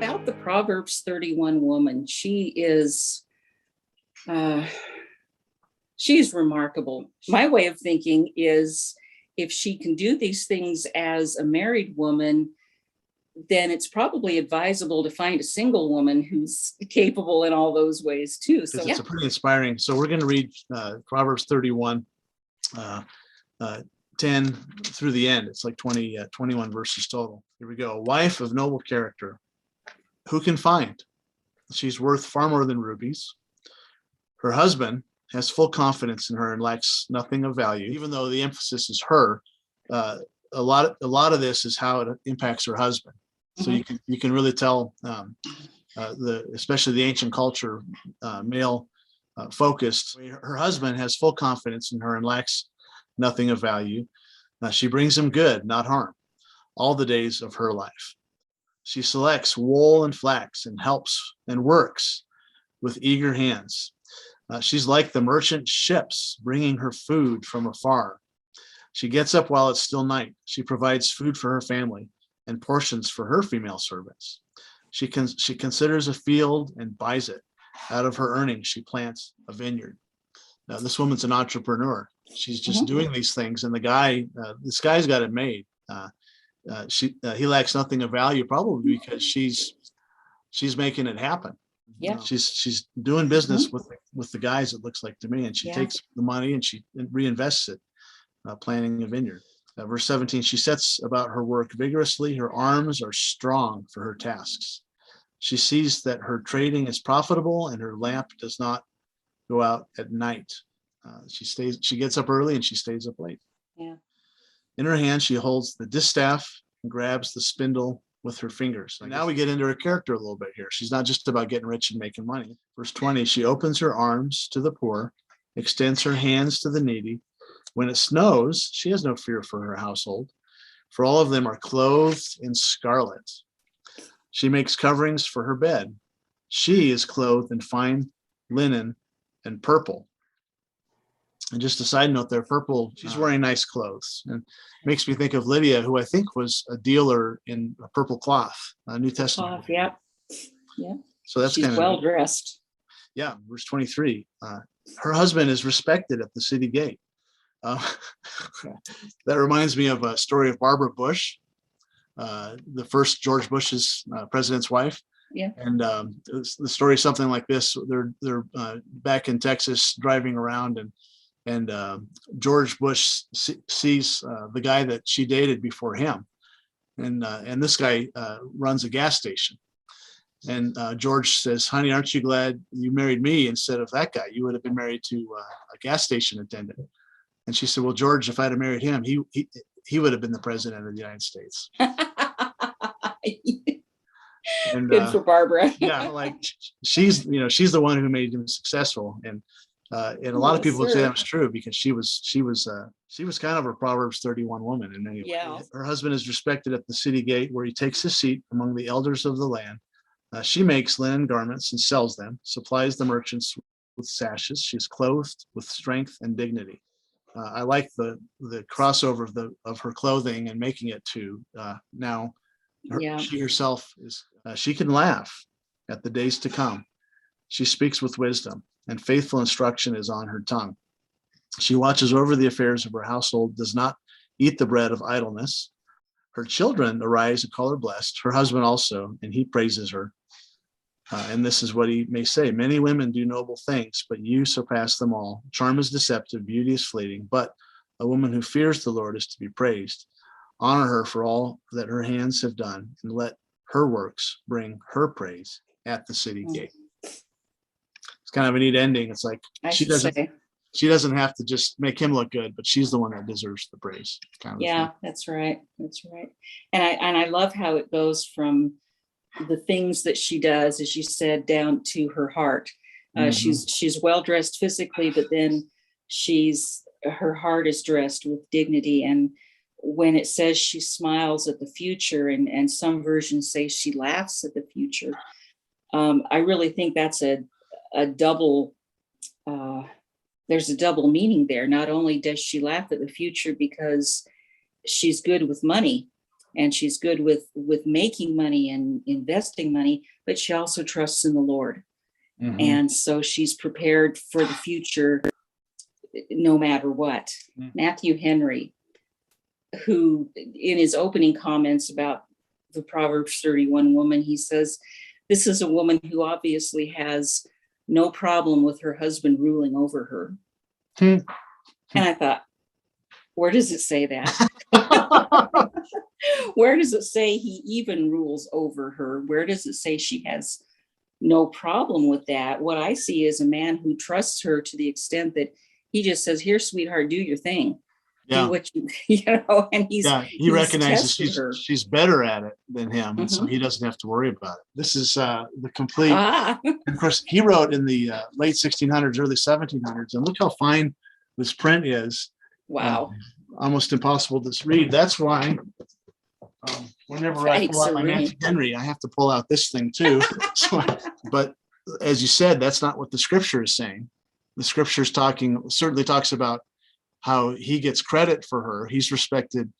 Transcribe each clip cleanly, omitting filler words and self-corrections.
About the Proverbs 31 woman, she's remarkable. My way of thinking is if she can do these things as a married woman, then it's probably advisable to find a single woman who's capable in all those ways too. So it's a pretty inspiring. So we're going to read Proverbs 31, 10 through the end. It's like 21 verses total. Here we go. A wife of noble character, who can find? She's worth far more than rubies. Her husband has full confidence in her and lacks nothing of value, even though the emphasis is her. A lot of this is how it impacts her husband. So you can really tell especially the ancient culture, male focused. Her husband has full confidence in her and lacks nothing of value. She brings him good, not harm, all the days of her life. She selects wool and flax and helps and works with eager hands. She's like the merchant ships bringing her food from afar. She gets up while it's still night. She provides food for her family and portions for her female servants. She considers a field and buys it. Out of her earnings, she plants a vineyard. Now, this woman's an entrepreneur. She's just doing these things, and this guy's got it made. He lacks nothing of value, probably because she's making it happen. Yeah, she's doing business with the guys, it looks like to me, and she takes the money and she reinvests it, planting a vineyard. Verse 17, she sets about her work vigorously. Her arms are strong for her tasks. She sees that her trading is profitable and her lamp does not go out at night. She gets up early and she stays up late. Yeah. In her hand, she holds the distaff and grabs the spindle with her fingers. And now we get into her character a little bit here. She's not just about getting rich and making money. Verse 20, she opens her arms to the poor, extends her hands to the needy. When it snows, she has no fear for her household, for all of them are clothed in scarlet. She makes coverings for her bed. She is clothed in fine linen and purple. And just a side note there, purple, she's wearing nice clothes. And it makes me think of Lydia, who I think was a dealer in a purple cloth, New Testament. Yeah. So that's she's kind of well dressed. Yeah, verse 23. Her husband is respected at the city gate. That reminds me of a story of Barbara Bush, the first George Bush's president's wife. Yeah. And the story is something like this. They're back in Texas driving around, and George Bush sees the guy that she dated before him, and this guy runs a gas station. And George says, "Honey, aren't you glad you married me instead of that guy? You would have been married to a gas station attendant." And she said, "Well, George, if I'd have married him, he would have been the president of the United States." And, good for Barbara. Yeah, like she's the one who made him successful, and a lot of people would say that was true because she was kind of a Proverbs 31 woman in many ways. Yeah. Her husband is respected at the city gate, where he takes his seat among the elders of the land. She makes linen garments and sells them, supplies the merchants with sashes. She's clothed with strength and dignity. I like the crossover of her clothing and making it to now. She herself is. She can laugh at the days to come. She speaks with wisdom, and faithful instruction is on her tongue. She watches over the affairs of her household, does not eat the bread of idleness. Her children arise and call her blessed. Her husband also, and he praises her. And this is what he may say: "Many women do noble things, but you surpass them all. Charm is deceptive, beauty is fleeting, but a woman who fears the Lord is to be praised. Honor her for all that her hands have done, and let her works bring her praise at the city gate." It's kind of a neat ending. It's like she doesn't have to just make him look good, but she's the one that deserves the praise. That's right. And I love how it goes from the things that she does, as you said, down to her heart. She's well dressed physically, but then her heart is dressed with dignity. And when it says she smiles at the future, and some versions say she laughs at the future, I really think that's a double. There's a double meaning there. Not only does she laugh at the future because she's good with money, and she's good with making money and investing money, but she also trusts in the Lord. And so she's prepared for the future no matter what. Matthew Henry, who in his opening comments about the Proverbs 31 woman, he says, this is a woman who obviously has no problem with her husband ruling over her. And I thought, where does it say that? Where does it say he even rules over her? Where does it say she has no problem with that? What I see is a man who trusts her to the extent that he just says, here, sweetheart, do your thing. Yeah. Do what and he recognizes she's better at it than him. And so he doesn't have to worry about it. This is the complete, of course, he wrote in the late 1600s, early 1700s, and look how fine this print is. Wow. Almost impossible to read. That's why whenever I pull out my Matthew Henry, I have to pull out this thing too. But as you said, that's not what the scripture is saying. The scripture is certainly talks about how he gets credit for her. He's respected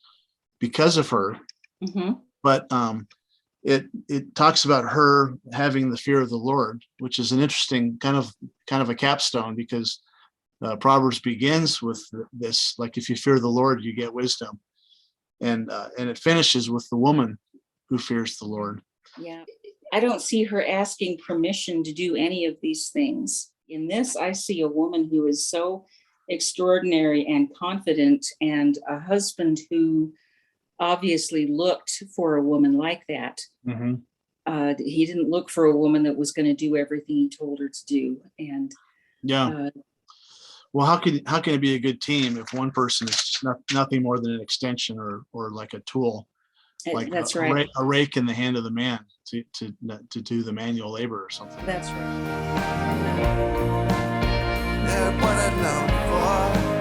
because of her. But it talks about her having the fear of the Lord, which is an interesting kind of a capstone, because Proverbs begins with this, like, if you fear the Lord, you get wisdom. And it finishes with the woman who fears the Lord. Yeah. I don't see her asking permission to do any of these things. In this, I see a woman who is so extraordinary and confident, and a husband who obviously looked for a woman like that. He didn't look for a woman that was going to do everything he told her to do. And well, how can it be a good team if one person is just nothing more than an extension or like a tool, like that's a rake in the hand of the man to do the manual labor or something? That's right. What I long for.